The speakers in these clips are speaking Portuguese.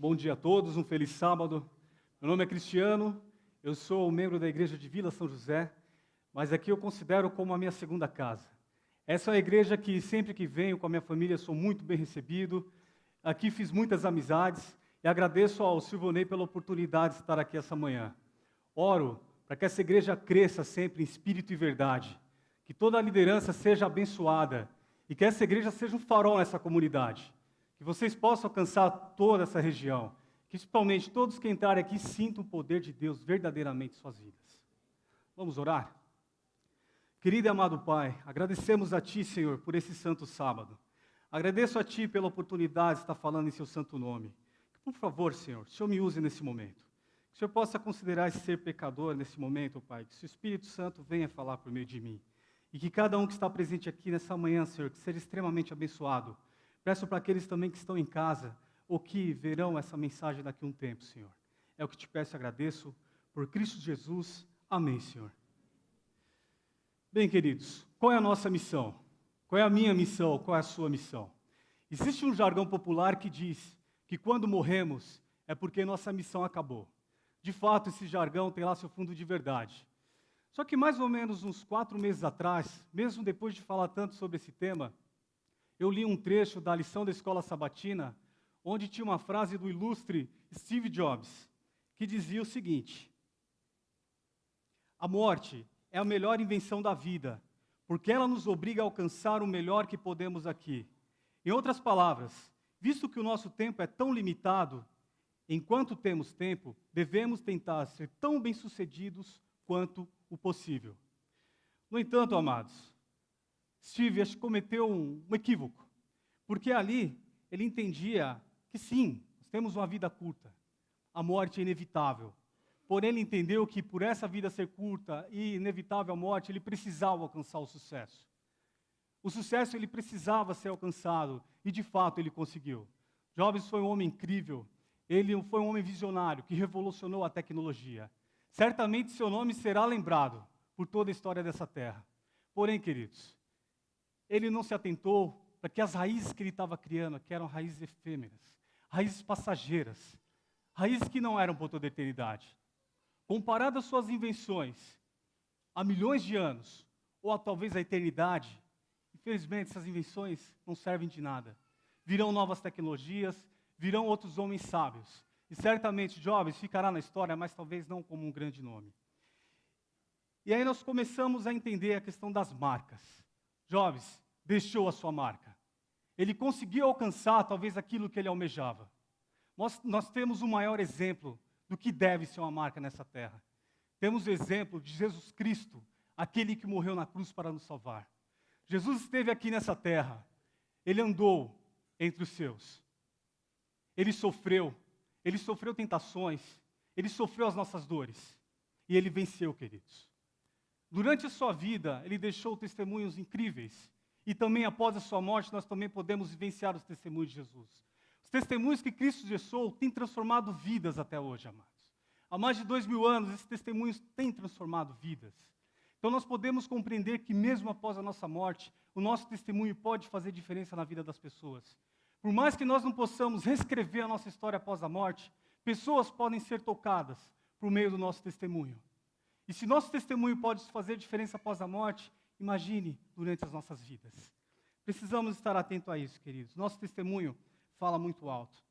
Bom dia a todos, um feliz sábado. Meu nome é Cristiano, eu sou membro da igreja de Vila São José, mas aqui eu considero como a minha segunda casa. Essa é a igreja que sempre que venho com a minha família sou muito bem recebido. Aqui fiz muitas amizades e agradeço ao Silvonei pela oportunidade de estar aqui essa manhã. Oro para que essa igreja cresça sempre em espírito e verdade, que toda a liderança seja abençoada e que essa igreja seja um farol nessa comunidade. Que vocês possam alcançar toda essa região, que principalmente todos que entrarem aqui sintam o poder de Deus verdadeiramente em suas vidas. Vamos orar? Querido e amado Pai, agradecemos a Ti, Senhor, por esse santo sábado. Agradeço a Ti pela oportunidade de estar falando em Seu santo nome. Por favor, Senhor, o Senhor me use nesse momento. Que o Senhor possa considerar esse ser pecador nesse momento, Pai. Que o Espírito Santo venha falar por meio de mim. E que cada um que está presente aqui nessa manhã, Senhor, que seja extremamente abençoado. Peço para aqueles também que estão em casa ou que verão essa mensagem daqui a um tempo, Senhor. É o que te peço e agradeço. Por Cristo Jesus. Amém, Senhor. Bem, queridos, qual é a nossa missão? Qual é a minha missão? Qual é a sua missão? Existe um jargão popular que diz que quando morremos é porque nossa missão acabou. De fato, esse jargão tem lá seu fundo de verdade. Só que mais ou menos uns 4 meses atrás, mesmo depois de falar tanto sobre esse tema, eu li um trecho da lição da escola sabatina, onde tinha uma frase do ilustre Steve Jobs, que dizia o seguinte: a morte é a melhor invenção da vida, porque ela nos obriga a alcançar o melhor que podemos aqui. Em outras palavras, visto que o nosso tempo é tão limitado, enquanto temos tempo, devemos tentar ser tão bem-sucedidos quanto o possível. No entanto, amados, Steve acho que cometeu um equívoco, porque ali ele entendia que sim, nós temos uma vida curta, a morte é inevitável. Porém, ele entendeu que por essa vida ser curta e inevitável a morte, ele precisava alcançar o sucesso. O sucesso ele precisava ser alcançado e de fato ele conseguiu. Jobs foi um homem incrível, ele foi um homem visionário que revolucionou a tecnologia. Certamente seu nome será lembrado por toda a história dessa terra. Porém, queridos, ele não se atentou para que as raízes que ele estava criando, que eram raízes efêmeras, raízes passageiras, raízes que não eram por toda a eternidade. Comparado às suas invenções, há milhões de anos, ou a talvez a eternidade, infelizmente essas invenções não servem de nada. Virão novas tecnologias, virão outros homens sábios. E certamente Jobs ficará na história, mas talvez não como um grande nome. E aí nós começamos a entender a questão das marcas. Jobs deixou a sua marca. Ele conseguiu alcançar talvez aquilo que ele almejava. Nós temos o maior exemplo do que deve ser uma marca nessa terra. Temos o exemplo de Jesus Cristo, aquele que morreu na cruz para nos salvar. Jesus esteve aqui nessa terra. Ele andou entre os seus. Ele sofreu tentações, ele sofreu as nossas dores. E ele venceu, queridos. Durante a sua vida, ele deixou testemunhos incríveis. E também após a sua morte, nós também podemos vivenciar os testemunhos de Jesus. Os testemunhos que Cristo deixou têm transformado vidas até hoje, amados. Há mais de 2000 anos, esses testemunhos têm transformado vidas. Então nós podemos compreender que mesmo após a nossa morte, o nosso testemunho pode fazer diferença na vida das pessoas. Por mais que nós não possamos reescrever a nossa história após a morte, pessoas podem ser tocadas por meio do nosso testemunho. E se nosso testemunho pode fazer diferença após a morte, imagine durante as nossas vidas. Precisamos estar atentos a isso, queridos. Nosso testemunho fala muito alto.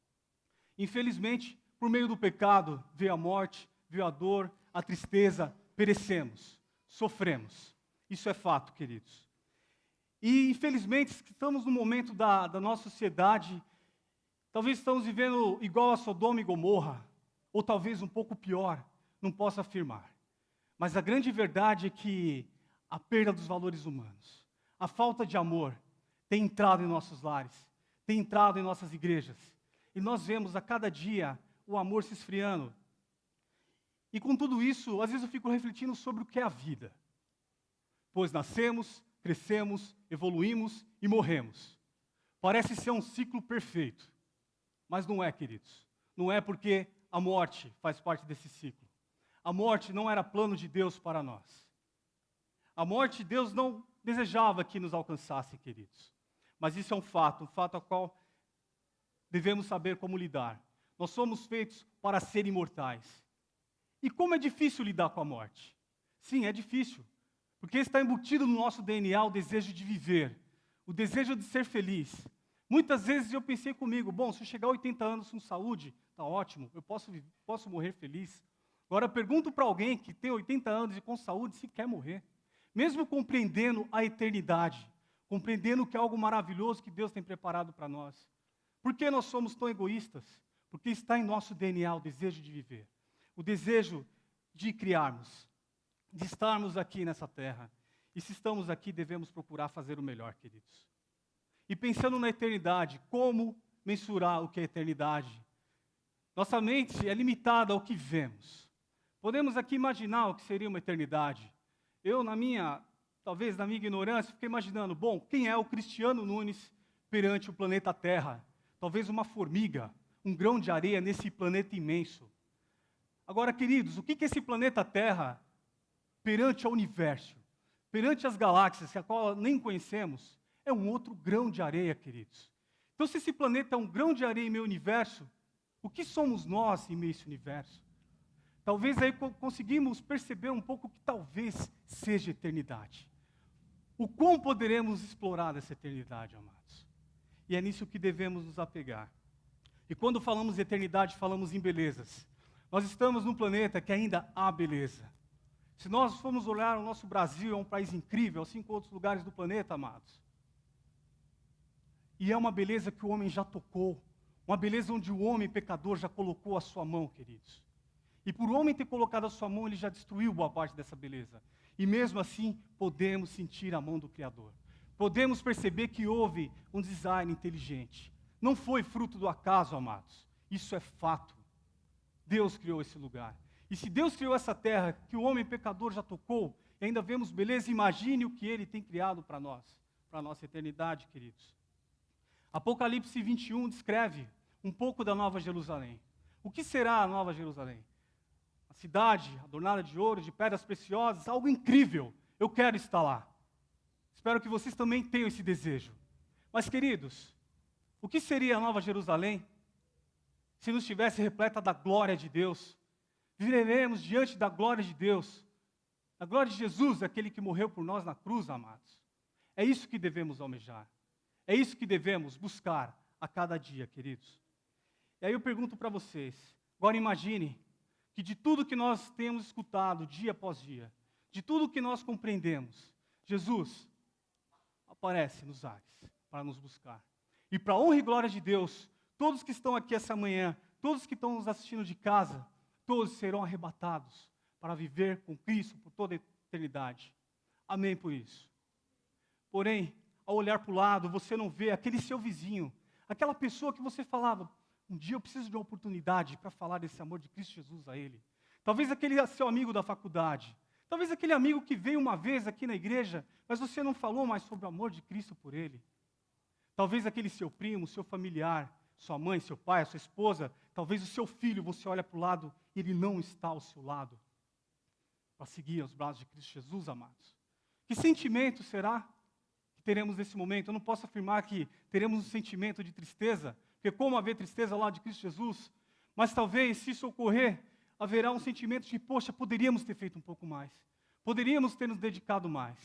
Infelizmente, por meio do pecado, veio a morte, veio a dor, a tristeza, perecemos, sofremos. Isso é fato, queridos. E, infelizmente, estamos no momento da nossa sociedade, talvez estamos vivendo igual a Sodoma e Gomorra, ou talvez um pouco pior, não posso afirmar. Mas a grande verdade é que a perda dos valores humanos, a falta de amor, tem entrado em nossos lares, tem entrado em nossas igrejas. E nós vemos a cada dia o amor se esfriando. E com tudo isso, às vezes eu fico refletindo sobre o que é a vida. Pois nascemos, crescemos, evoluímos e morremos. Parece ser um ciclo perfeito. Mas não é, queridos. Não é porque a morte faz parte desse ciclo. A morte não era plano de Deus para nós. A morte, Deus não desejava que nos alcançasse, queridos. Mas isso é um fato ao qual devemos saber como lidar. Nós somos feitos para ser imortais. E como é difícil lidar com a morte? Sim, é difícil. Porque está embutido no nosso DNA o desejo de viver, o desejo de ser feliz. Muitas vezes eu pensei comigo, bom, se eu chegar a 80 anos com saúde, está ótimo, eu posso morrer feliz. Agora eu pergunto para alguém que tem 80 anos e com saúde se quer morrer. Mesmo compreendendo a eternidade, compreendendo que é algo maravilhoso que Deus tem preparado para nós. Por que nós somos tão egoístas? Porque está em nosso DNA o desejo de viver, o desejo de criarmos, de estarmos aqui nessa terra. E se estamos aqui, devemos procurar fazer o melhor, queridos. E pensando na eternidade, como mensurar o que é eternidade? Nossa mente é limitada ao que vemos. Podemos aqui imaginar o que seria uma eternidade. Eu, talvez na minha ignorância, fiquei imaginando, bom, quem é o Cristiano Nunes perante o planeta Terra? Talvez uma formiga, um grão de areia nesse planeta imenso. Agora, queridos, o que é esse planeta Terra perante ao universo, perante as galáxias, que a qual nem conhecemos? É um outro grão de areia, queridos. Então, se esse planeta é um grão de areia em meu universo, o que somos nós em meio a esse universo? Talvez aí conseguimos perceber um pouco o que talvez seja eternidade. O quão poderemos explorar essa eternidade, amados? E é nisso que devemos nos apegar. E quando falamos de eternidade, falamos em belezas. Nós estamos num planeta que ainda há beleza. Se nós formos olhar o nosso Brasil, é um país incrível, assim como outros lugares do planeta, amados. E é uma beleza que o homem já tocou, uma beleza onde o homem pecador já colocou a sua mão, queridos. E por o homem ter colocado a sua mão, ele já destruiu boa parte dessa beleza. E mesmo assim, podemos sentir a mão do Criador. Podemos perceber que houve um design inteligente. Não foi fruto do acaso, amados. Isso é fato. Deus criou esse lugar. E se Deus criou essa terra, que o homem pecador já tocou, e ainda vemos beleza, imagine o que Ele tem criado para nós, para a nossa eternidade, queridos. Apocalipse 21 descreve um pouco da Nova Jerusalém. O que será a Nova Jerusalém? A cidade adornada de ouro, de pedras preciosas, algo incrível. Eu quero estar lá. Espero que vocês também tenham esse desejo. Mas, queridos, o que seria a Nova Jerusalém se não estivesse repleta da glória de Deus? Viveremos diante da glória de Deus, da glória de Jesus, aquele que morreu por nós na cruz, amados. É isso que devemos almejar. É isso que devemos buscar a cada dia, queridos. E aí eu pergunto para vocês, agora imagine que de tudo que nós temos escutado dia após dia, de tudo que nós compreendemos, Jesus aparece nos ares para nos buscar. E para a honra e glória de Deus, todos que estão aqui essa manhã, todos que estão nos assistindo de casa, todos serão arrebatados para viver com Cristo por toda a eternidade. Amém por isso. Porém, ao olhar para o lado, você não vê aquele seu vizinho, aquela pessoa que você falava, um dia eu preciso de uma oportunidade para falar desse amor de Cristo Jesus a ele. Talvez aquele seu amigo da faculdade, talvez aquele amigo que veio uma vez aqui na igreja, mas você não falou mais sobre o amor de Cristo por ele. Talvez aquele seu primo, seu familiar, sua mãe, seu pai, a sua esposa, talvez o seu filho, você olha para o lado e ele não está ao seu lado. Para seguir aos braços de Cristo Jesus, amados. Que sentimento será que teremos nesse momento? Eu não posso afirmar que teremos um sentimento de tristeza, porque como haver tristeza ao lado de Cristo Jesus? Mas talvez, se isso ocorrer, haverá um sentimento de, poxa, poderíamos ter feito um pouco mais. Poderíamos ter nos dedicado mais.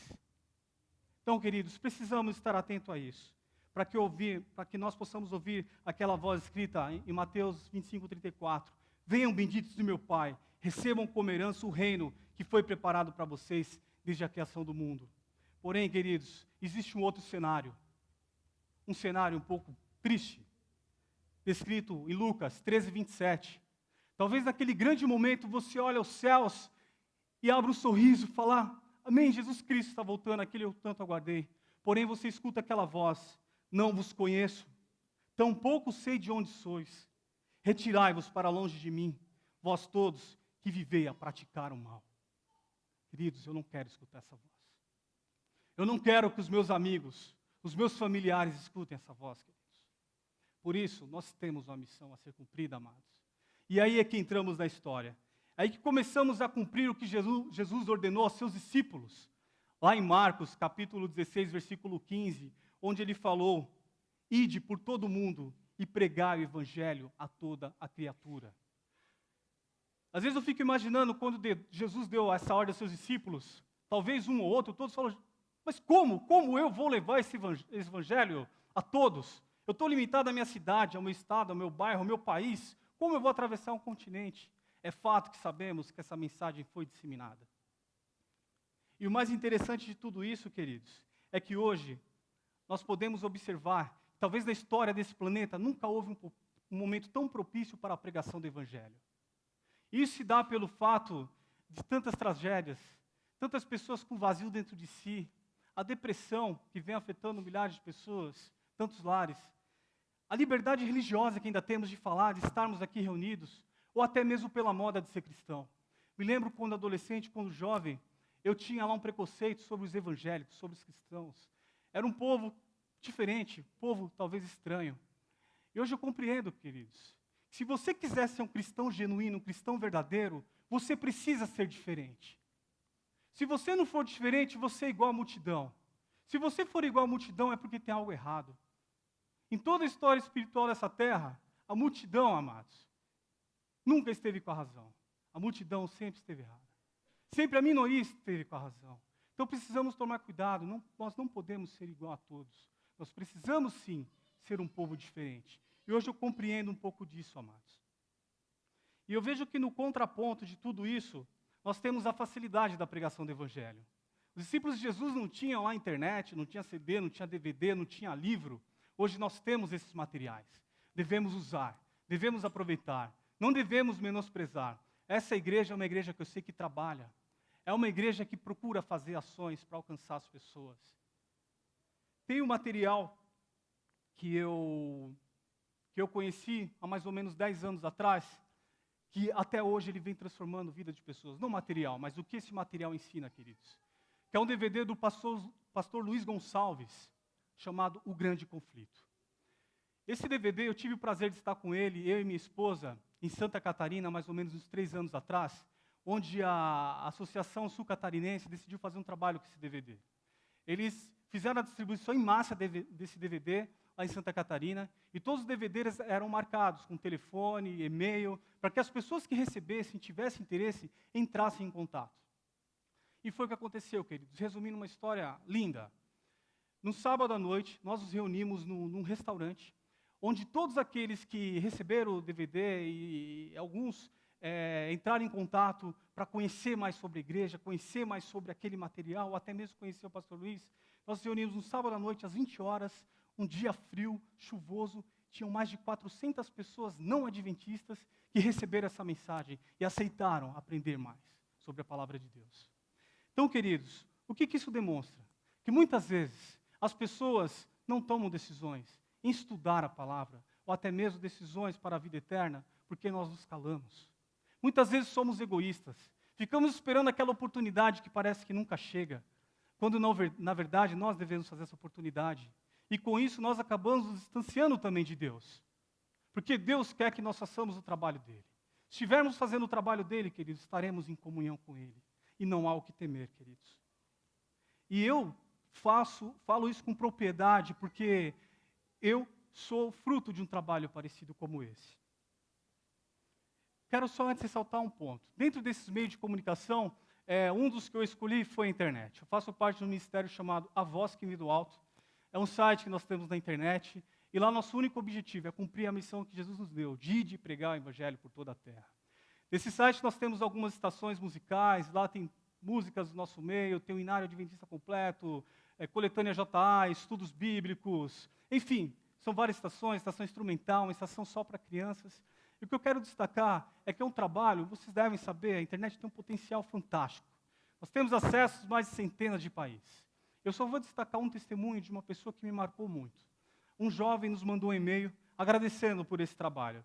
Então, queridos, precisamos estar atentos a isso. Para que nós possamos ouvir aquela voz escrita em Mateus 25:34. Venham benditos do meu Pai, recebam como herança o reino que foi preparado para vocês desde a criação do mundo. Porém, queridos, existe um outro cenário. Um cenário um pouco triste, descrito em Lucas 13:27. Talvez naquele grande momento você olha aos céus e abre um sorriso e fala, amém, Jesus Cristo está voltando, aquele eu tanto aguardei. Porém, você escuta aquela voz, não vos conheço, tampouco sei de onde sois. Retirai-vos para longe de mim, vós todos que vivei a praticar o mal. Queridos, eu não quero escutar essa voz. Eu não quero que os meus amigos, os meus familiares escutem essa voz, queridos. Por isso, nós temos uma missão a ser cumprida, amados. E aí é que entramos na história. Aí que começamos a cumprir o que Jesus ordenou aos seus discípulos. Lá em Marcos, capítulo 16, versículo 15, onde ele falou, ide por todo o mundo e pregai o evangelho a toda a criatura. Às vezes eu fico imaginando quando Jesus deu essa ordem aos seus discípulos, talvez um ou outro, todos falam, mas como? Como eu vou levar esse evangelho a todos? Eu estou limitado à minha cidade, ao meu estado, ao meu bairro, ao meu país. Como eu vou atravessar um continente? É fato que sabemos que essa mensagem foi disseminada. E o mais interessante de tudo isso, queridos, é que hoje nós podemos observar, talvez na história desse planeta, nunca houve um momento tão propício para a pregação do evangelho. Isso se dá pelo fato de tantas tragédias, tantas pessoas com vazio dentro de si, a depressão que vem afetando milhares de pessoas, tantos lares, a liberdade religiosa que ainda temos de falar, de estarmos aqui reunidos, ou até mesmo pela moda de ser cristão. Me lembro quando adolescente, quando jovem, eu tinha lá um preconceito sobre os evangélicos, sobre os cristãos. Era um povo diferente, um povo talvez estranho. E hoje eu compreendo, queridos, se você quiser ser um cristão genuíno, um cristão verdadeiro, você precisa ser diferente. Se você não for diferente, você é igual à multidão. Se você for igual à multidão, é porque tem algo errado. Em toda a história espiritual dessa terra, a multidão, amados, nunca esteve com a razão. A multidão sempre esteve errada. Sempre a minoria esteve com a razão. Então precisamos tomar cuidado, nós não podemos ser igual a todos. Nós precisamos sim ser um povo diferente. E hoje eu compreendo um pouco disso, amados. E eu vejo que no contraponto de tudo isso, nós temos a facilidade da pregação do Evangelho. Os discípulos de Jesus não tinham lá internet, não tinha CD, não tinha DVD, não tinha livro. Hoje nós temos esses materiais. Devemos usar, devemos aproveitar, não devemos menosprezar. Essa igreja é uma igreja que eu sei que trabalha. É uma igreja que procura fazer ações para alcançar as pessoas. Tem um material que eu conheci há mais ou menos 10 anos atrás, que até hoje ele vem transformando a vida de pessoas. Não material, mas o que esse material ensina, queridos. Que é um DVD do pastor Luiz Gonçalves, chamado O Grande Conflito. Esse DVD eu tive o prazer de estar com ele, eu e minha esposa, em Santa Catarina, mais ou menos uns 3 anos atrás, onde a Associação Sul-Catarinense decidiu fazer um trabalho com esse DVD. Eles fizeram a distribuição em massa desse DVD lá em Santa Catarina, e todos os DVDs eram marcados com telefone, e-mail, para que as pessoas que recebessem, tivessem interesse, entrassem em contato. E foi o que aconteceu, queridos. Resumindo uma história linda. No sábado à noite, nós nos reunimos num restaurante, onde todos aqueles que receberam o DVD e alguns entraram em contato para conhecer mais sobre a igreja, conhecer mais sobre aquele material, ou até mesmo conhecer o pastor Luiz, nós nos reunimos no sábado à noite, às 20 horas, um dia frio, chuvoso, tinham mais de 400 pessoas não adventistas que receberam essa mensagem e aceitaram aprender mais sobre a palavra de Deus. Então, queridos, o que isso demonstra? Que muitas vezes as pessoas não tomam decisões em estudar a palavra, ou até mesmo decisões para a vida eterna, porque nós nos calamos. Muitas vezes somos egoístas, ficamos esperando aquela oportunidade que parece que nunca chega, quando na verdade nós devemos fazer essa oportunidade. E com isso nós acabamos nos distanciando também de Deus. Porque Deus quer que nós façamos o trabalho dele. Se estivermos fazendo o trabalho dele, queridos, estaremos em comunhão com ele. E não há o que temer, queridos. E eu falo isso com propriedade, porque eu sou fruto de um trabalho parecido como esse. Quero só antes ressaltar um ponto. Dentro desses meios de comunicação, um dos que eu escolhi foi a internet. Eu faço parte de um ministério chamado A Voz que Vem do Alto. É um site que nós temos na internet, e lá nosso único objetivo é cumprir a missão que Jesus nos deu, de ir e pregar o evangelho por toda a terra. Nesse site nós temos algumas estações musicais, lá tem músicas do nosso meio, tem o Inário Adventista Completo, Coletânea JA, estudos bíblicos, enfim, são várias estações, estação instrumental, uma estação só para crianças. E o que eu quero destacar é que é um trabalho, vocês devem saber, a internet tem um potencial fantástico. Nós temos acesso a mais de centenas de países. Eu só vou destacar um testemunho de uma pessoa que me marcou muito. Um jovem nos mandou um e-mail agradecendo por esse trabalho.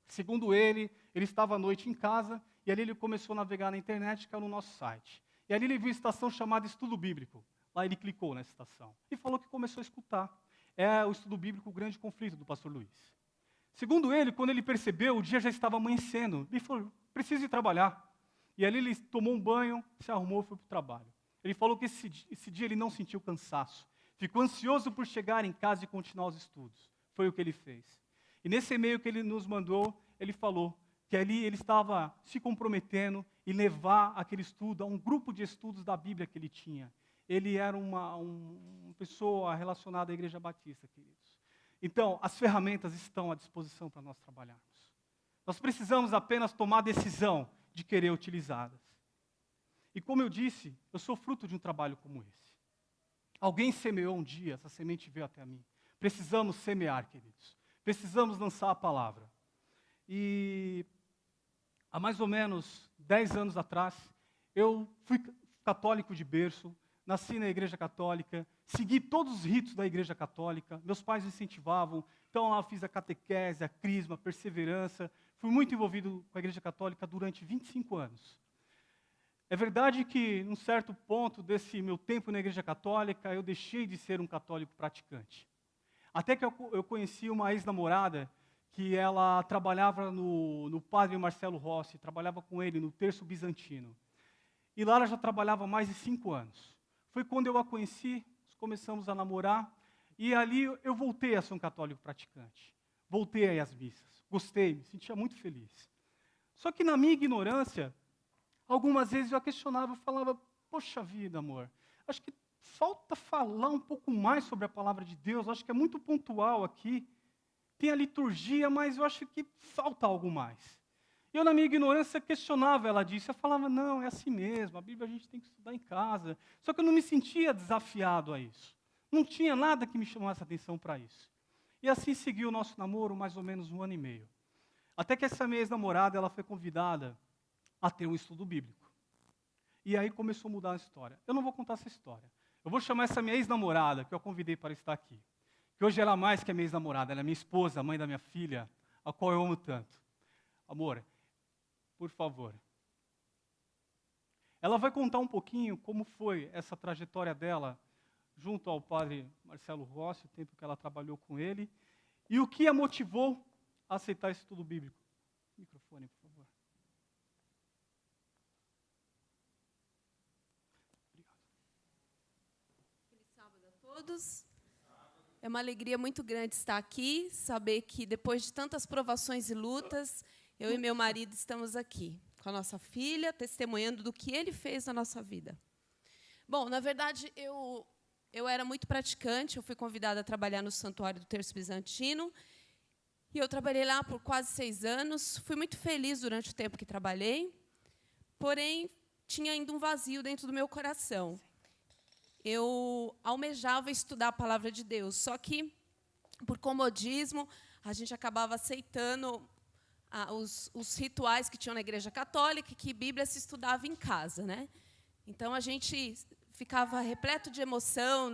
Segundo ele estava à noite em casa e ali ele começou a navegar na internet, que é no nosso site. E ali ele viu uma estação chamada Estudo Bíblico. Lá ele clicou nessa estação e falou que começou a escutar. É o Estudo Bíblico, o Grande Conflito, do pastor Luiz. Segundo ele, quando ele percebeu, o dia já estava amanhecendo. Ele falou, preciso ir trabalhar. E ali ele tomou um banho, se arrumou e foi para o trabalho. Ele falou que esse dia ele não sentiu cansaço. Ficou ansioso por chegar em casa e continuar os estudos. Foi o que ele fez. E nesse e-mail que ele nos mandou, ele falou que ali ele estava se comprometendo em levar aquele estudo a um grupo de estudos da Bíblia que ele tinha. Ele era uma pessoa relacionada à Igreja Batista, queridos. Então, as ferramentas estão à disposição para nós trabalharmos. Nós precisamos apenas tomar a decisão de querer utilizá-las. E como eu disse, eu sou fruto de um trabalho como esse. Alguém semeou um dia, essa semente veio até mim. Precisamos semear, queridos. Precisamos lançar a palavra. E há mais ou menos 10 anos atrás, eu fui católico de berço, nasci na Igreja Católica, segui todos os ritos da Igreja Católica, meus pais me incentivavam, então lá eu fiz a catequese, a crisma, a perseverança, fui muito envolvido com a Igreja Católica durante 25 anos. É verdade que, num certo ponto desse meu tempo na Igreja Católica, eu deixei de ser um católico praticante. Até que eu conheci uma ex-namorada que ela trabalhava no padre Marcelo Rossi, trabalhava com ele no terço bizantino. E lá ela já trabalhava há mais de 5 anos. Foi quando eu a conheci, começamos a namorar, e ali eu voltei a ser um católico praticante. Voltei a ir às missas. Gostei, me sentia muito feliz. Só que na minha ignorância, algumas vezes eu a questionava, eu falava, poxa vida, amor, acho que falta falar um pouco mais sobre a palavra de Deus, acho que é muito pontual aqui. Tem a liturgia, mas eu acho que falta algo mais. Eu, na minha ignorância, questionava ela disso. Eu falava, não, é assim mesmo, a Bíblia a gente tem que estudar em casa. Só que eu não me sentia desafiado a isso. Não tinha nada que me chamasse a atenção para isso. E assim seguiu o nosso namoro mais ou menos 1 ano e meio. Até que essa minha ex-namorada, ela foi convidada a ter um estudo bíblico. E aí começou a mudar a história. Eu não vou contar essa história. Eu vou chamar essa minha ex-namorada, que eu convidei para estar aqui. Que hoje ela é mais que a minha ex-namorada, ela é minha esposa, a mãe da minha filha, a qual eu amo tanto. Amor, por favor. Ela vai contar um pouquinho como foi essa trajetória dela junto ao padre Marcelo Rossi, o tempo que ela trabalhou com ele, e o que a motivou a aceitar esse estudo bíblico. Microfone, por favor. Obrigado. Feliz sábado a todos. É uma alegria muito grande estar aqui, saber que depois de tantas provações e lutas, eu e meu marido estamos aqui, com a nossa filha, testemunhando do que ele fez na nossa vida. Bom, na verdade, eu era muito praticante, eu fui convidada a trabalhar no Santuário do Terço Bizantino, e eu trabalhei lá por quase 6 anos, fui muito feliz durante o tempo que trabalhei, porém, tinha ainda um vazio dentro do meu coração. Eu almejava estudar a palavra de Deus, só que, por comodismo, a gente acabava aceitando os rituais que tinham na Igreja Católica, que Bíblia se estudava em casa, né? Então, a gente ficava repleto de emoção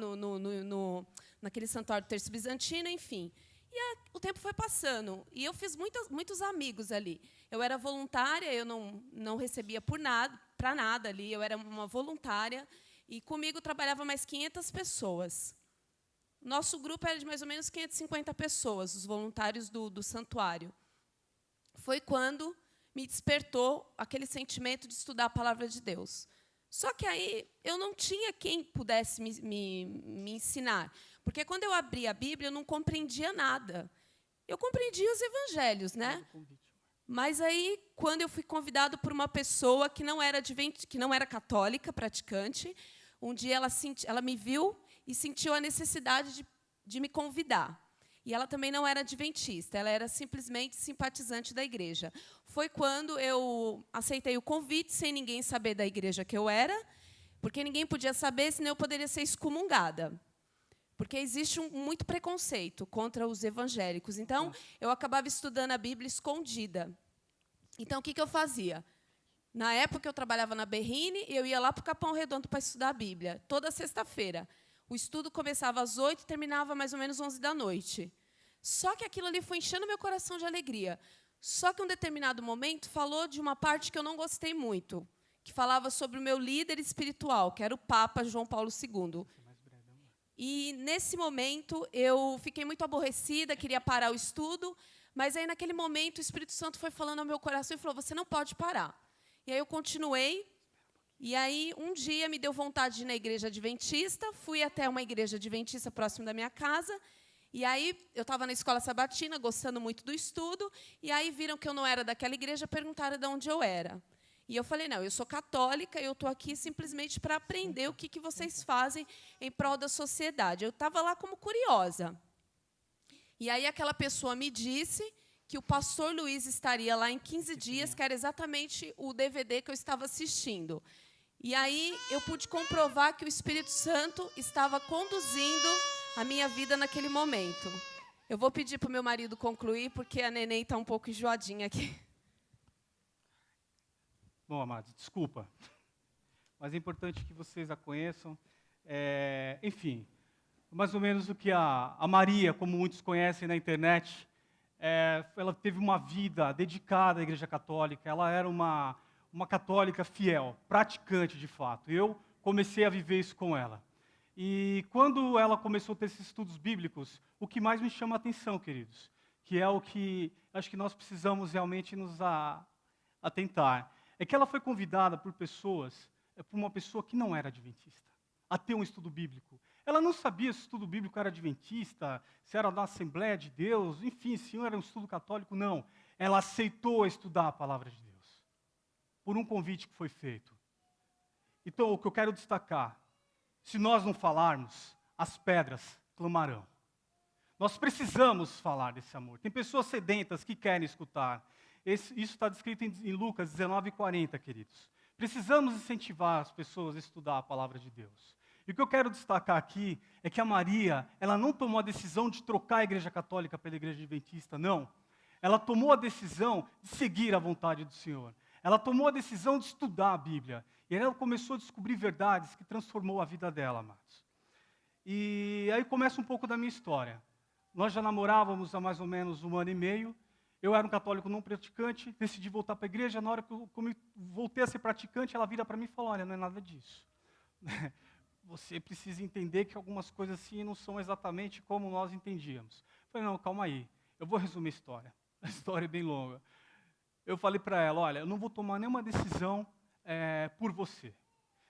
naquele santuário do Terço Bizantino, enfim. E o tempo foi passando, e eu fiz muitos amigos ali. Eu era voluntária, eu não recebia para nada ali, eu era uma voluntária, e comigo trabalhava mais 500 pessoas. Nosso grupo era de mais ou menos 550 pessoas, os voluntários do santuário. Foi quando me despertou aquele sentimento de estudar a palavra de Deus. Só que aí eu não tinha quem pudesse me ensinar. Porque quando eu abria a Bíblia, eu não compreendia nada. Eu compreendia os evangelhos, né? Mas aí, quando eu fui convidado por uma pessoa que não era católica, praticante, um dia ela me viu e sentiu a necessidade de me convidar. E ela também não era adventista, ela era simplesmente simpatizante da igreja. Foi quando eu aceitei o convite, sem ninguém saber da igreja que eu era, porque ninguém podia saber, senão eu poderia ser excomungada. Porque existe muito preconceito contra os evangélicos. Então, eu acabava estudando a Bíblia escondida. Então, o que eu fazia? Na época, eu trabalhava na Berrine, eu ia lá para o Capão Redondo para estudar a Bíblia, toda sexta-feira. O estudo começava às 8h e terminava mais ou menos 11h. Só que aquilo ali foi enchendo meu coração de alegria. Só que, em um determinado momento, falou de uma parte que eu não gostei muito, que falava sobre o meu líder espiritual, que era o Papa João Paulo II. E, nesse momento, eu fiquei muito aborrecida, queria parar o estudo, mas aí, naquele momento, o Espírito Santo foi falando ao meu coração e falou, você não pode parar. E aí eu continuei, e aí um dia me deu vontade de ir na igreja adventista, fui até uma igreja adventista próximo da minha casa, E aí, eu estava na escola sabatina, gostando muito do estudo, e aí viram que eu não era daquela igreja, perguntaram de onde eu era. E eu falei, não, eu sou católica, eu estou aqui simplesmente para aprender o que vocês fazem em prol da sociedade. Eu estava lá como curiosa. E aí aquela pessoa me disse que o pastor Luiz estaria lá em 15 dias, que era exatamente o DVD que eu estava assistindo. E aí eu pude comprovar que o Espírito Santo estava conduzindo a minha vida naquele momento. Eu vou pedir para o meu marido concluir, porque a neném está um pouco enjoadinha aqui. Bom, amados, desculpa, mas é importante que vocês a conheçam. Enfim, mais ou menos o que a Maria, como muitos conhecem na internet, ela teve uma vida dedicada à Igreja Católica, ela era uma católica fiel, praticante de fato. Eu comecei a viver isso com ela. E quando ela começou a ter esses estudos bíblicos, o que mais me chama a atenção, queridos, que é o que acho que nós precisamos realmente nos atentar, é que ela foi convidada por uma pessoa que não era adventista, a ter um estudo bíblico. Ela não sabia se o estudo bíblico era adventista, se era da Assembleia de Deus, enfim, se era um estudo católico, não. Ela aceitou estudar a palavra de Deus, por um convite que foi feito. Então, o que eu quero destacar, se nós não falarmos, as pedras clamarão. Nós precisamos falar desse amor. Tem pessoas sedentas que querem escutar. Isso está descrito em Lucas 19:40, queridos. Precisamos incentivar as pessoas a estudar a palavra de Deus. E o que eu quero destacar aqui é que a Maria, ela não tomou a decisão de trocar a Igreja Católica pela Igreja Adventista, não. Ela tomou a decisão de seguir a vontade do Senhor. Ela tomou a decisão de estudar a Bíblia. E ela começou a descobrir verdades que transformou a vida dela, amados. E aí começa um pouco da minha história. Nós já namorávamos há mais ou menos 1 ano e meio. Eu era um católico não praticante, decidi voltar para a igreja. Na hora que eu voltei a ser praticante, ela vira para mim e fala, olha, não é nada disso. Você precisa entender que algumas coisas assim não são exatamente como nós entendíamos. Eu falei, não, calma aí, eu vou resumir a história. A história é bem longa. Eu falei para ela, olha, eu não vou tomar nenhuma decisão por você.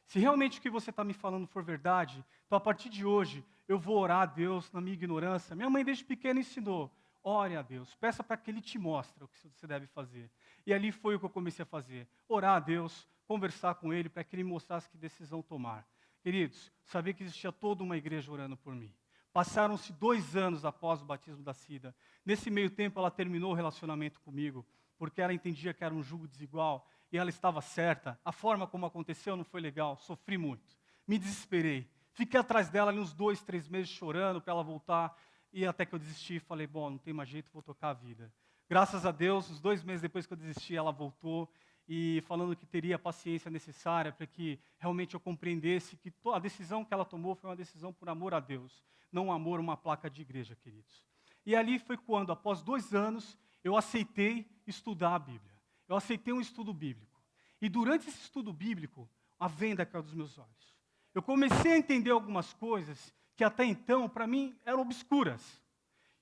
Se realmente o que você está me falando for verdade, então a partir de hoje eu vou orar a Deus na minha ignorância. Minha mãe desde pequena ensinou, ore a Deus, peça para que Ele te mostre o que você deve fazer. E ali foi o que eu comecei a fazer, orar a Deus, conversar com Ele para que Ele mostrasse que decisão tomar. Queridos, sabia que existia toda uma igreja orando por mim. Passaram-se 2 anos após o batismo da Cida. Nesse meio tempo ela terminou o relacionamento comigo, porque ela entendia que era um jugo desigual, e ela estava certa. A forma como aconteceu não foi legal, sofri muito. Me desesperei. Fiquei atrás dela ali uns 2, 3 meses chorando para ela voltar, e até que eu desisti, falei, bom, não tem mais jeito, vou tocar a vida. Graças a Deus, uns 2 meses depois que eu desisti, ela voltou, e falando que teria a paciência necessária para que realmente eu compreendesse que a decisão que ela tomou foi uma decisão por amor a Deus, não um amor a uma placa de igreja, queridos. E ali foi quando, após 2 anos, eu aceitei estudar a Bíblia. Eu aceitei um estudo bíblico. E durante esse estudo bíblico, a venda caiu dos meus olhos. Eu comecei a entender algumas coisas que até então, para mim, eram obscuras.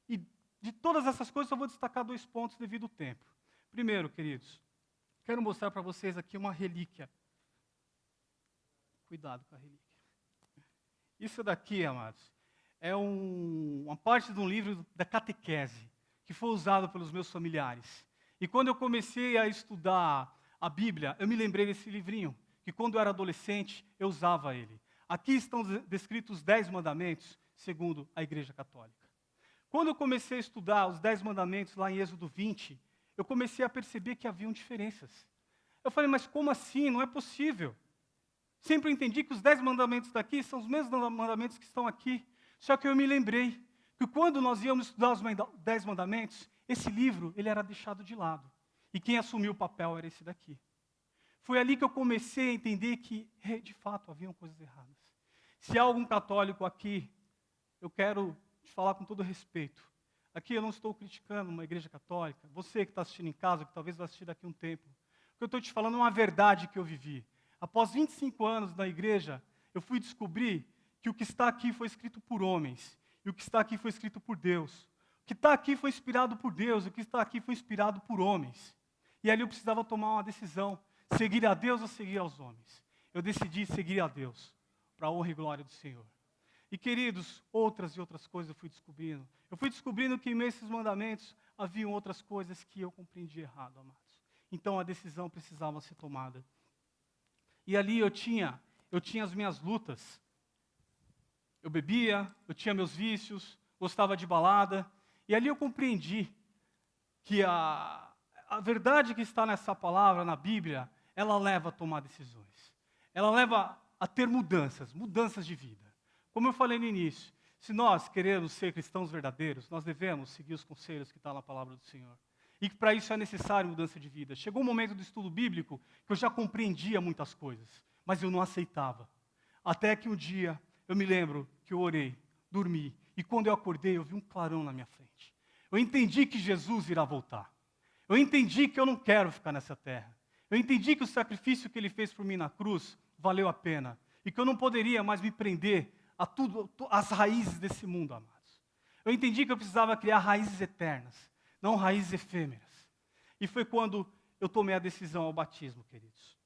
E de todas essas coisas, eu vou destacar 2 pontos devido ao tempo. Primeiro, queridos, quero mostrar para vocês aqui uma relíquia. Cuidado com a relíquia. Isso daqui, amados, é uma parte de um livro da catequese, que foi usado pelos meus familiares. E quando eu comecei a estudar a Bíblia, eu me lembrei desse livrinho, que quando eu era adolescente, eu usava ele. Aqui estão descritos os 10 mandamentos, segundo a Igreja Católica. Quando eu comecei a estudar os 10 mandamentos lá em Êxodo 20, eu comecei a perceber que haviam diferenças. Eu falei, mas como assim? Não é possível. Sempre entendi que os 10 mandamentos daqui são os mesmos mandamentos que estão aqui. Só que eu me lembrei que quando nós íamos estudar os 10 mandamentos, esse livro ele era deixado de lado. E quem assumiu o papel era esse daqui. Foi ali que eu comecei a entender que, de fato, haviam coisas erradas. Se há algum católico aqui, eu quero te falar com todo respeito. Aqui eu não estou criticando uma igreja católica. Você que está assistindo em casa, que talvez vai assistir daqui a um tempo. O que eu estou te falando é uma verdade que eu vivi. Após 25 anos na igreja, eu fui descobrir que o que está aqui foi escrito por homens. E o que está aqui foi escrito por Deus. O que está aqui foi inspirado por Deus. O que está aqui foi inspirado por homens. E ali eu precisava tomar uma decisão. Seguir a Deus ou seguir aos homens? Eu decidi seguir a Deus, para a honra e glória do Senhor. E, queridos, outras e outras coisas eu fui descobrindo. Eu fui descobrindo que nesses mandamentos haviam outras coisas que eu compreendi errado, amados. Então a decisão precisava ser tomada. E ali eu tinha as minhas lutas. Eu bebia, eu tinha meus vícios, gostava de balada. E ali eu compreendi que a verdade que está nessa palavra, na Bíblia, ela leva a tomar decisões. Ela leva a ter mudanças de vida. Como eu falei no início, se nós queremos ser cristãos verdadeiros, nós devemos seguir os conselhos que estão na palavra do Senhor. E que para isso é necessário mudança de vida. Chegou um momento do estudo bíblico que eu já compreendia muitas coisas, mas eu não aceitava. Até que um dia, eu me lembro que eu orei, dormi, e quando eu acordei, eu vi um clarão na minha frente. Eu entendi que Jesus irá voltar. Eu entendi que eu não quero ficar nessa terra. Eu entendi que o sacrifício que Ele fez por mim na cruz valeu a pena. E que eu não poderia mais me prender a as raízes desse mundo, amados. Eu entendi que eu precisava criar raízes eternas, não raízes efêmeras. E foi quando eu tomei a decisão ao batismo, queridos.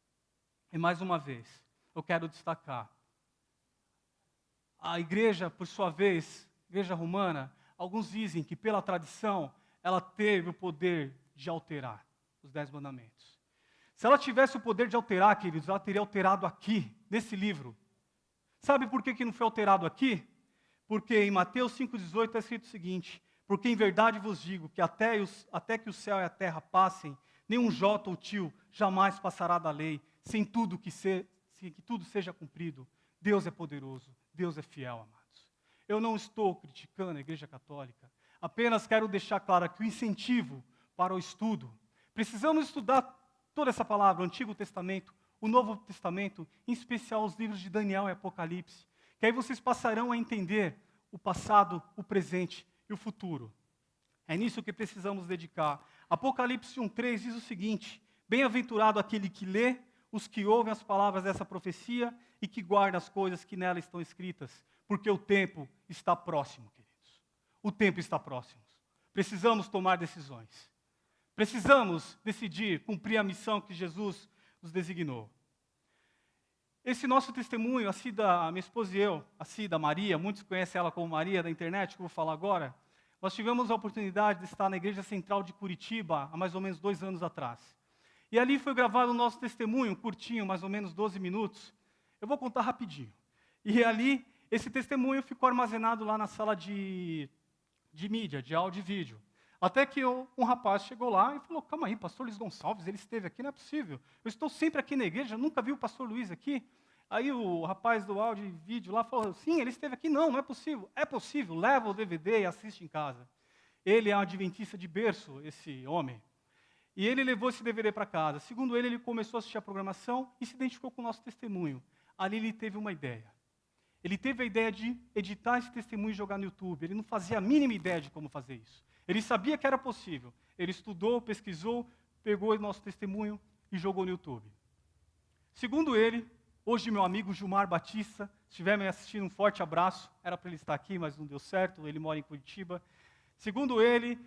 E mais uma vez, eu quero destacar. A igreja, por sua vez, igreja romana, alguns dizem que pela tradição, ela teve o poder de alterar os 10 mandamentos. Se ela tivesse o poder de alterar, queridos, ela teria alterado aqui, nesse livro. Sabe por que não foi alterado aqui? Porque em Mateus 5,18 está escrito o seguinte: porque em verdade vos digo que até que o céu e a terra passem, nenhum jota ou tio jamais passará da lei, sem que tudo seja cumprido. Deus é poderoso, Deus é fiel, amados. Eu não estou criticando a Igreja Católica, apenas quero deixar claro que o incentivo para o estudo, precisamos estudar toda essa palavra, o Antigo Testamento, o Novo Testamento, em especial os livros de Daniel e Apocalipse, que aí vocês passarão a entender o passado, o presente e o futuro. É nisso que precisamos dedicar. Apocalipse 1,3 diz o seguinte: bem-aventurado aquele que lê, os que ouvem as palavras dessa profecia e que guardam as coisas que nela estão escritas, porque o tempo está próximo, queridos. O tempo está próximo. Precisamos tomar decisões. Precisamos decidir cumprir a missão que Jesus nos designou. Esse nosso testemunho, a Cida, a minha esposa e eu, a Cida, Maria, muitos conhecem ela como Maria da internet, que eu vou falar agora, nós tivemos a oportunidade de estar na Igreja Central de Curitiba há mais ou menos 2 anos atrás. E ali foi gravado o nosso testemunho, curtinho, mais ou menos 12 minutos. Eu vou contar rapidinho. E ali, esse testemunho ficou armazenado lá na sala de mídia, de áudio e vídeo. Até que um rapaz chegou lá e falou: calma aí, pastor Luiz Gonçalves, ele esteve aqui, não é possível. Eu estou sempre aqui na igreja, nunca vi o pastor Luiz aqui. Aí o rapaz do áudio e vídeo lá falou: sim, ele esteve aqui. Não é possível. É possível, leva o DVD e assiste em casa. Ele é um adventista de berço, esse homem. E ele levou esse DVD para casa. Segundo ele começou a assistir a programação e se identificou com o nosso testemunho. Ali ele teve uma ideia. Ele teve a ideia de editar esse testemunho e jogar no YouTube. Ele não fazia a mínima ideia de como fazer isso. Ele sabia que era possível. Ele estudou, pesquisou, pegou o nosso testemunho e jogou no YouTube. Segundo ele, hoje meu amigo Gilmar Batista, se estiver me assistindo, um forte abraço. Era para ele estar aqui, mas não deu certo, ele mora em Curitiba. Segundo ele,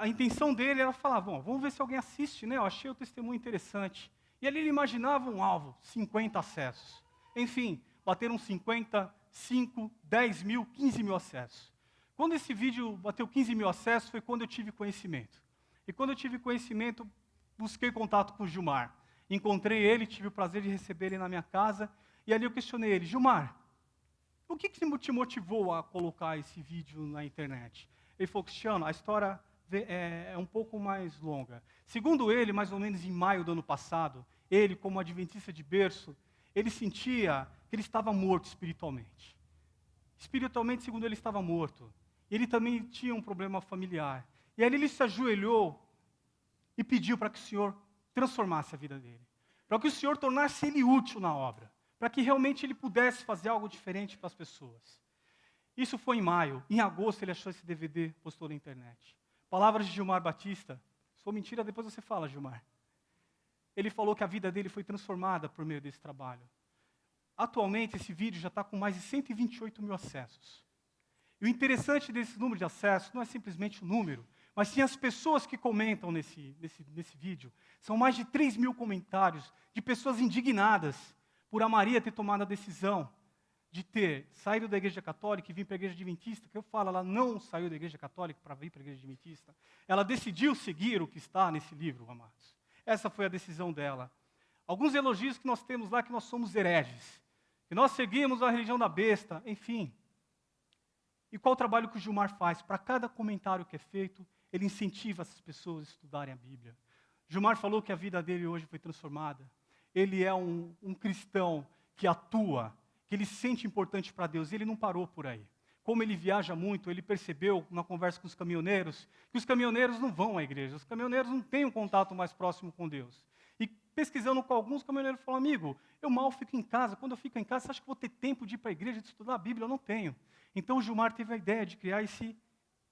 a intenção dele era falar: bom, vamos ver se alguém assiste, né? Eu achei o testemunho interessante. E ali ele imaginava um alvo, 50 acessos. Enfim, bateram 50, 5, 10 mil, 15 mil acessos. Quando esse vídeo bateu 15 mil acessos, foi quando eu tive conhecimento. E quando eu tive conhecimento, busquei contato com o Gilmar. Encontrei ele, tive o prazer de receber ele na minha casa. E ali eu questionei ele: Gilmar, o que te motivou a colocar esse vídeo na internet? Ele falou: Cristiano, a história é um pouco mais longa. Segundo ele, mais ou menos em maio do ano passado, ele, como adventista de berço, ele sentia que ele estava morto espiritualmente. Espiritualmente, segundo ele, estava morto. Ele também tinha um problema familiar. E ali ele se ajoelhou e pediu para que o Senhor transformasse a vida dele. Para que o Senhor tornasse ele útil na obra. Para que realmente ele pudesse fazer algo diferente para as pessoas. Isso foi em maio. Em agosto ele achou esse DVD, postou na internet. Palavras de Gilmar Batista. Se for mentira, depois você fala, Gilmar. Ele falou que a vida dele foi transformada por meio desse trabalho. Atualmente, esse vídeo já está com mais de 128 mil acessos. E o interessante desse número de acessos não é simplesmente o número, mas sim as pessoas que comentam nesse vídeo. São mais de 3 mil comentários de pessoas indignadas por a Maria ter tomado a decisão de ter saído da igreja católica e vir para a igreja adventista, que eu falo, ela não saiu da igreja católica para vir para a igreja adventista. Ela decidiu seguir o que está nesse livro, amados. Essa foi a decisão dela. Alguns elogios que nós temos lá, que nós somos hereges, que nós seguimos a religião da besta, enfim. E qual o trabalho que o Gilmar faz? Para cada comentário que é feito, ele incentiva essas pessoas a estudarem a Bíblia. Gilmar falou que a vida dele hoje foi transformada. Ele é um cristão que atua, que ele se sente importante para Deus, e ele não parou por aí. Como ele viaja muito, ele percebeu, na conversa com os caminhoneiros, que os caminhoneiros não vão à igreja, os caminhoneiros não têm um contato mais próximo com Deus. E pesquisando com alguns caminhoneiros, falou, amigo, eu mal fico em casa, quando eu fico em casa, você acha que vou ter tempo de ir para a igreja, de estudar a Bíblia? Eu não tenho. Então o Gilmar teve a ideia de criar esse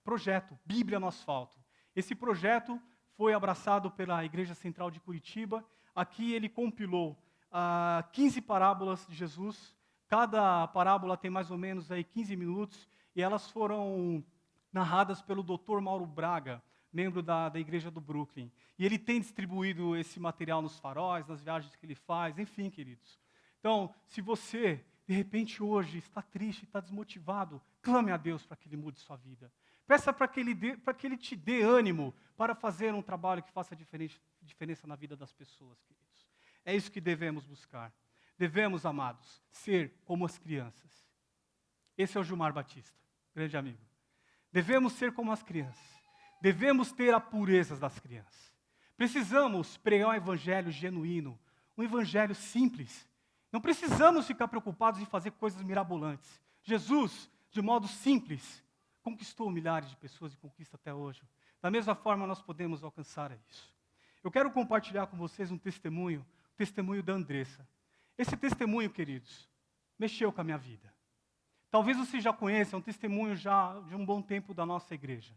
projeto, Bíblia no Asfalto. Esse projeto foi abraçado pela Igreja Central de Curitiba. Aqui ele compilou 15 parábolas de Jesus. Cada parábola tem mais ou menos aí 15 minutos, e elas foram narradas pelo Dr. Mauro Braga, membro da Igreja do Brooklyn. E ele tem distribuído esse material nos faróis, nas viagens que ele faz, enfim, queridos. Então, se você, de repente, hoje está triste, está desmotivado, clame a Deus para que Ele mude sua vida. Peça para que Ele te dê ânimo para fazer um trabalho que faça diferença na vida das pessoas, queridos. É isso que devemos buscar. Devemos, amados, ser como as crianças. Esse é o Gilmar Batista, grande amigo. Devemos ser como as crianças. Devemos ter a pureza das crianças. Precisamos pregar um evangelho genuíno, um evangelho simples. Não precisamos ficar preocupados em fazer coisas mirabolantes. Jesus, de modo simples, conquistou milhares de pessoas e conquista até hoje. Da mesma forma, nós podemos alcançar isso. Eu quero compartilhar com vocês um testemunho da Andressa. Esse testemunho, queridos, mexeu com a minha vida. Talvez vocês já conheçam, é um testemunho já de um bom tempo da nossa igreja.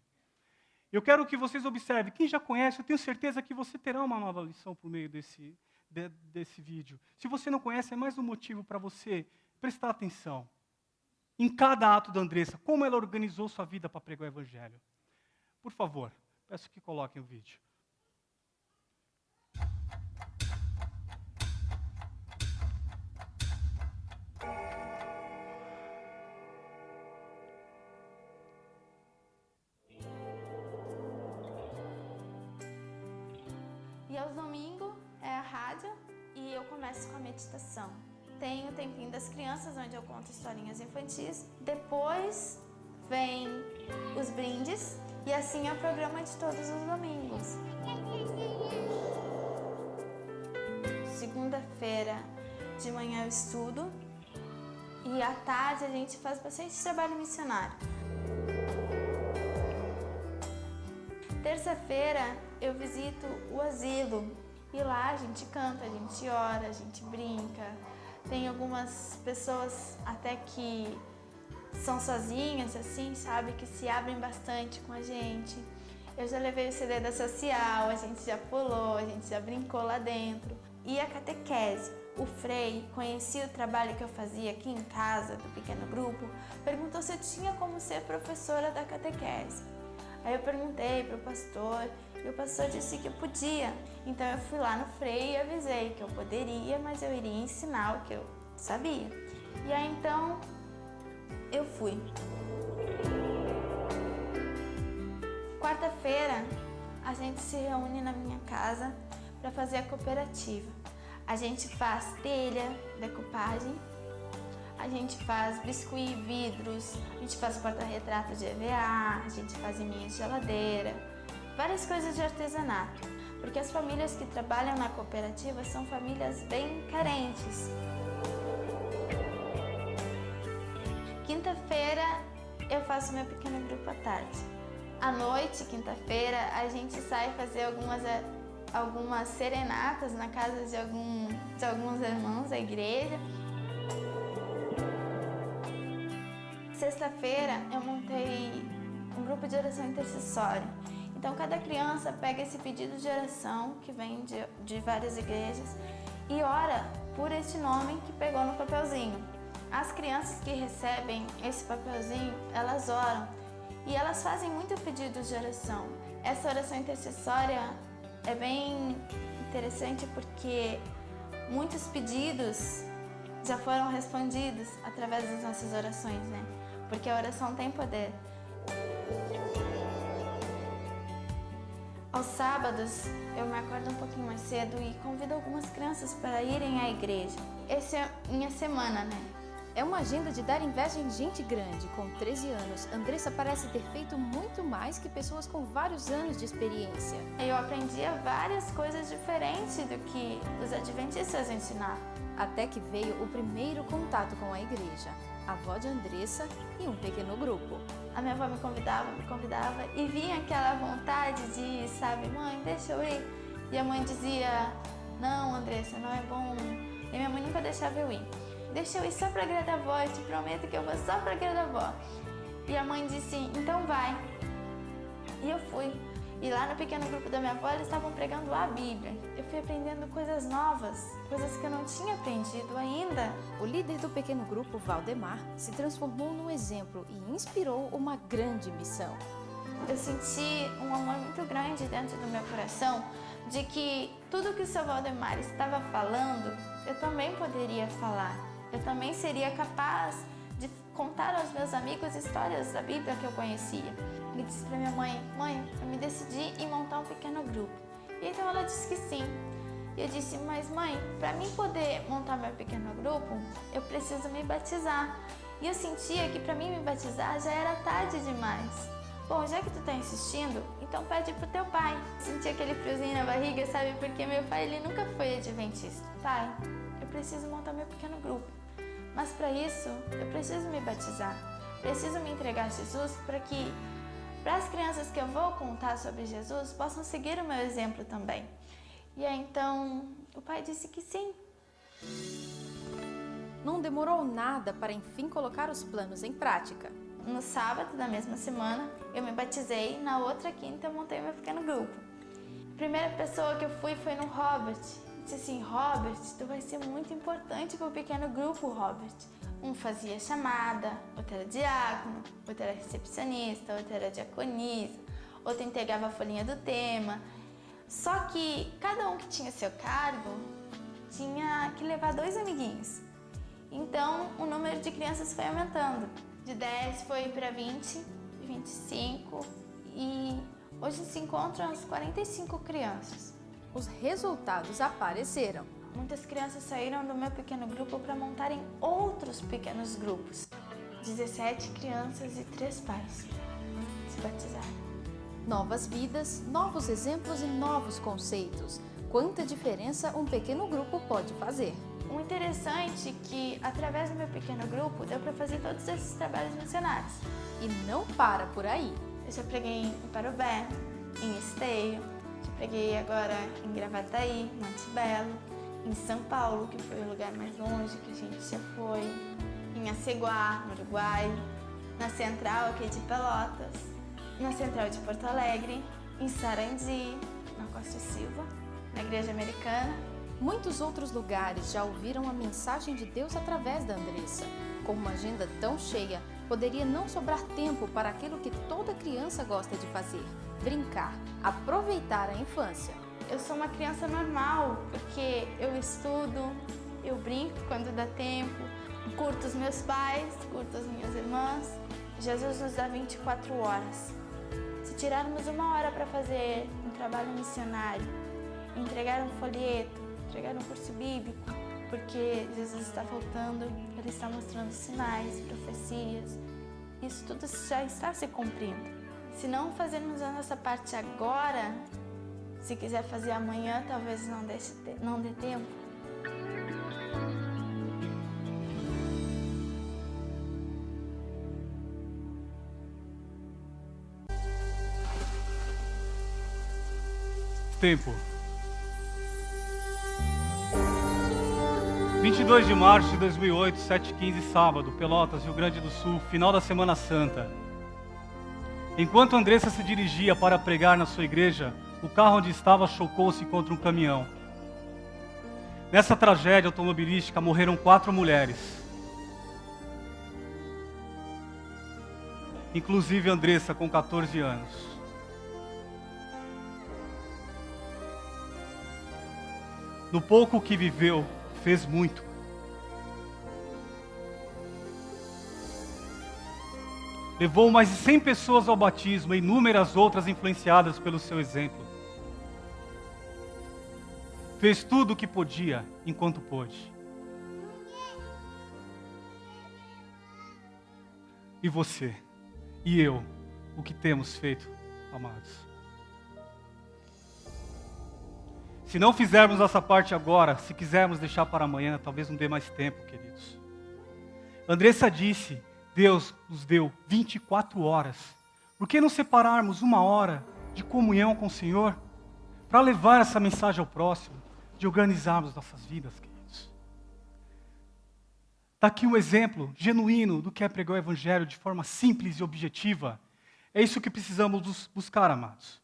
Eu quero que vocês observem, quem já conhece, eu tenho certeza que você terá uma nova lição por meio desse vídeo. Se você não conhece, é mais um motivo para você prestar atenção em cada ato da Andressa, como ela organizou sua vida para pregar o Evangelho. Por favor, peço que coloquem o vídeo. E aos domingos é a rádio e eu começo com a meditação. Tem o tempinho das crianças, onde eu conto historinhas infantis. Depois vem os brindes e assim é o programa de todos os domingos. Segunda-feira de manhã eu estudo e à tarde a gente faz bastante trabalho missionário. Terça-feira eu visito o asilo e lá a gente canta, a gente ora, a gente brinca. Tem algumas pessoas até que são sozinhas, assim, sabe, que se abrem bastante com a gente. Eu já levei o CD da social, a gente já pulou, a gente já brincou lá dentro. E a catequese. O Frei conhecia o trabalho que eu fazia aqui em casa, do pequeno grupo, perguntou se eu tinha como ser professora da catequese. Aí eu perguntei para o pastor e o pastor disse que eu podia. Então eu fui lá no Frei e avisei que eu poderia, mas eu iria ensinar o que eu sabia. E aí então eu fui. Quarta-feira a gente se reúne na minha casa para fazer a cooperativa. A gente faz telha, decupagem, a gente faz biscuit, vidros, a gente faz porta-retrato de EVA, a gente faz imãs de geladeira, várias coisas de artesanato, porque as famílias que trabalham na cooperativa são famílias bem carentes. Quinta-feira eu faço meu pequeno grupo à tarde. À noite, quinta-feira, a gente sai fazer algumas serenatas na casa de alguns irmãos da igreja. Sexta-feira eu montei um grupo de oração intercessória. Então cada criança pega esse pedido de oração que vem de várias igrejas e ora por este nome que pegou no papelzinho. As crianças que recebem esse papelzinho, elas oram e elas fazem muito pedido de oração. Essa oração intercessória é bem interessante porque muitos pedidos já foram respondidos através das nossas orações, né? Porque a oração tem poder. Aos sábados, eu me acordo um pouquinho mais cedo e convido algumas crianças para irem à igreja. Essa é minha semana, né? É uma agenda de dar inveja em gente grande. Com 13 anos, Andressa parece ter feito muito mais que pessoas com vários anos de experiência. Eu aprendia várias coisas diferentes do que os adventistas ensinavam. Até que veio o primeiro contato com a igreja, a avó de Andressa e um pequeno grupo. A minha avó me convidava e vinha aquela vontade de ir, sabe? Mãe, deixa eu ir. E a mãe dizia, não, Andressa, não é bom. E minha mãe nunca deixava eu ir. Deixa eu ir só para agradar a avó, eu te prometo que eu vou só para agradar a avó. E a mãe disse, então vai. E eu fui. E lá no pequeno grupo da minha avó, eles estavam pregando a Bíblia. Eu fui aprendendo coisas novas, coisas que eu não tinha aprendido ainda. O líder do pequeno grupo, Valdemar, se transformou num exemplo e inspirou uma grande missão. Eu senti um amor muito grande dentro do meu coração de que tudo que o seu Valdemar estava falando, eu também poderia falar. Eu também seria capaz de contar aos meus amigos histórias da Bíblia que eu conhecia. Ele disse para minha mãe, eu me decidi em montar um pequeno grupo. E então ela disse que sim. E eu disse, mas mãe, para mim poder montar meu pequeno grupo, eu preciso me batizar. E eu sentia que para mim me batizar já era tarde demais. Bom, já que tu tá insistindo, então pede pro teu pai. Senti aquele friozinho na barriga, sabe? Porque meu pai, ele nunca foi adventista. Pai, eu preciso montar meu pequeno grupo. Mas para isso, eu preciso me batizar. Preciso me entregar a Jesus para que as crianças que eu vou contar sobre Jesus possam seguir o meu exemplo também. E aí então, o pai disse que sim. Não demorou nada para enfim colocar os planos em prática. No sábado da mesma semana, eu me batizei, na outra quinta eu montei meu pequeno grupo. A primeira pessoa que eu fui foi no Robert. Eu disse assim, Robert, tu vai ser muito importante para o pequeno grupo, Robert. Um fazia chamada, outro era diácono, outro era recepcionista, outro era diaconisa, outro entregava a folhinha do tema. Só que cada um que tinha seu cargo tinha que levar 2 amiguinhos. Então o número de crianças foi aumentando. De 10 foi para 20, 25 e hoje se encontram as 45 crianças. Os resultados apareceram. Muitas crianças saíram do meu pequeno grupo para montarem outros pequenos grupos. 17 crianças e 3 pais se batizaram. Novas vidas, novos exemplos e novos conceitos. Quanta diferença um pequeno grupo pode fazer. O interessante é que, através do meu pequeno grupo, deu para fazer todos esses trabalhos missionários. E não para por aí. Eu já preguei em Parobé, em Esteio, já preguei agora em Gravataí, Monte Belo, em São Paulo, que foi o lugar mais longe que a gente já foi, em Aceguá, no Uruguai, na Central aqui de Pelotas, na Central de Porto Alegre, em Sarandi, na Costa Silva, na Igreja Americana. Muitos outros lugares já ouviram a mensagem de Deus através da Andressa. Com uma agenda tão cheia, poderia não sobrar tempo para aquilo que toda criança gosta de fazer: brincar, aproveitar a infância. Eu sou uma criança normal, porque eu estudo, eu brinco quando dá tempo, curto os meus pais, curto as minhas irmãs. Jesus nos dá 24 horas. Se tirarmos 1 hora para fazer um trabalho missionário, entregar um folheto, entregar um curso bíblico, porque Jesus está voltando, Ele está mostrando sinais, profecias, isso tudo já está se cumprindo. Se não fazermos a nossa parte agora, se quiser fazer amanhã, talvez não dê tempo. Tempo. 22 de março de 2008, 7h15, sábado, Pelotas, Rio Grande do Sul, final da Semana Santa. Enquanto Andressa se dirigia para pregar na sua igreja, o carro onde estava chocou-se contra um caminhão. Nessa tragédia automobilística morreram 4 mulheres. Inclusive Andressa, com 14 anos. No pouco que viveu, fez muito. Levou mais de 100 pessoas ao batismo e inúmeras outras influenciadas pelo seu exemplo. Fez tudo o que podia enquanto pôde. E você, e eu, o que temos feito, amados? Se não fizermos essa parte agora, se quisermos deixar para amanhã, talvez não dê mais tempo, queridos. Andressa disse, Deus nos deu 24 horas. Por que não separarmos 1 hora de comunhão com o Senhor para levar essa mensagem ao próximo, de organizarmos nossas vidas, queridos? Está aqui um exemplo genuíno do que é pregar o Evangelho de forma simples e objetiva. É isso que precisamos buscar, amados.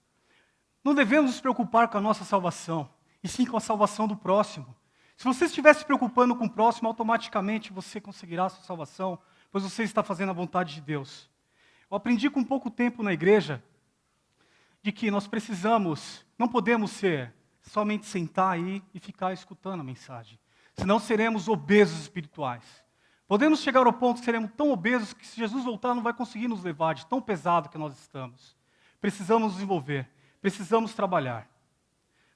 Não devemos nos preocupar com a nossa salvação, e sim com a salvação do próximo. Se você estiver se preocupando com o próximo, automaticamente você conseguirá a sua salvação, pois você está fazendo a vontade de Deus. Eu aprendi com pouco tempo na igreja, de que nós precisamos, não podemos ser somente sentar aí e ficar escutando a mensagem, senão seremos obesos espirituais. Podemos chegar ao ponto que seremos tão obesos que se Jesus voltar não vai conseguir nos levar de tão pesado que nós estamos. Precisamos nos envolver, precisamos trabalhar.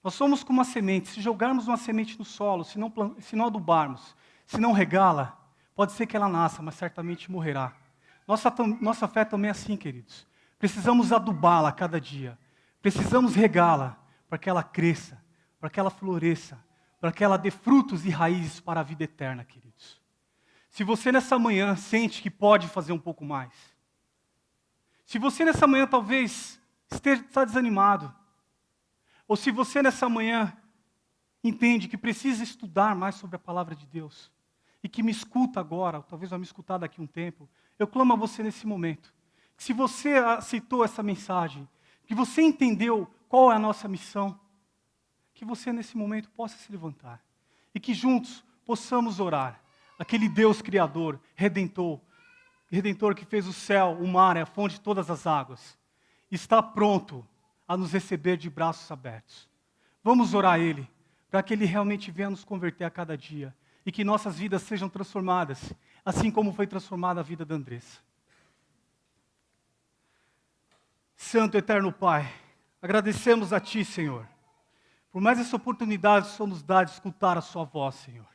Nós somos como uma semente, se jogarmos uma semente no solo, se não adubarmos, se não regá-la, pode ser que ela nasça, mas certamente morrerá. Nossa fé também é assim, queridos. Precisamos adubá-la a cada dia. Precisamos regá-la para que ela cresça, para que ela floresça, para que ela dê frutos e raízes para a vida eterna, queridos. Se você nessa manhã sente que pode fazer um pouco mais, se você nessa manhã talvez está desanimado, ou se você nessa manhã entende que precisa estudar mais sobre a palavra de Deus, e que me escuta agora, ou talvez vai me escutar daqui a um tempo, eu clamo a você nesse momento, que se você aceitou essa mensagem, que você entendeu qual é a nossa missão, que você nesse momento possa se levantar, e que juntos possamos orar, aquele Deus Criador, Redentor que fez o céu, o mar e a fonte de todas as águas, está pronto a nos receber de braços abertos. Vamos orar a Ele, para que Ele realmente venha nos converter a cada dia, e que nossas vidas sejam transformadas, assim como foi transformada a vida da Andressa. Santo Eterno Pai, agradecemos a Ti, Senhor, por mais essa oportunidade que o Senhor nos dá de escutar a Sua voz, Senhor.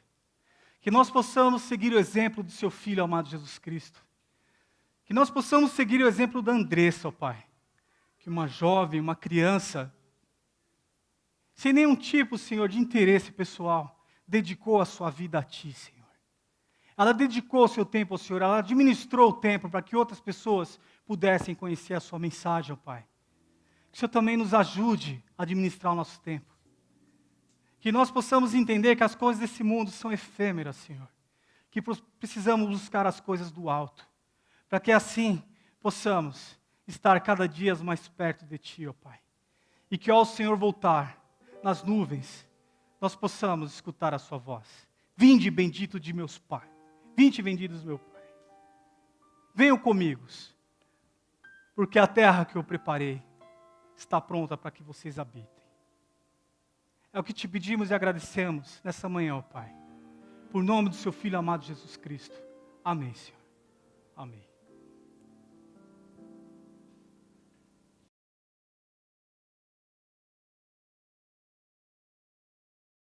Que nós possamos seguir o exemplo do Seu Filho amado Jesus Cristo. Que nós possamos seguir o exemplo da Andressa, ó Pai. Que uma jovem, uma criança, sem nenhum tipo, Senhor, de interesse pessoal, dedicou a sua vida a Ti, Senhor. Ela dedicou o seu tempo ao Senhor, ela administrou o tempo para que outras pessoas pudessem conhecer a Sua mensagem, ó Pai. Que o Senhor também nos ajude a administrar o nosso tempo. Que nós possamos entender que as coisas desse mundo são efêmeras, Senhor. Que precisamos buscar as coisas do alto, para que assim possamos estar cada dia mais perto de Ti, ó Pai. E que ao Senhor voltar nas nuvens, nós possamos escutar a Sua voz. Vinde, bendito de meus pais. Vinde, benditos meu Pai. Venham comigo, porque a terra que eu preparei está pronta para que vocês habitem. É o que te pedimos e agradecemos nessa manhã, ó Pai. Por nome do Seu Filho amado Jesus Cristo. Amém, Senhor. Amém.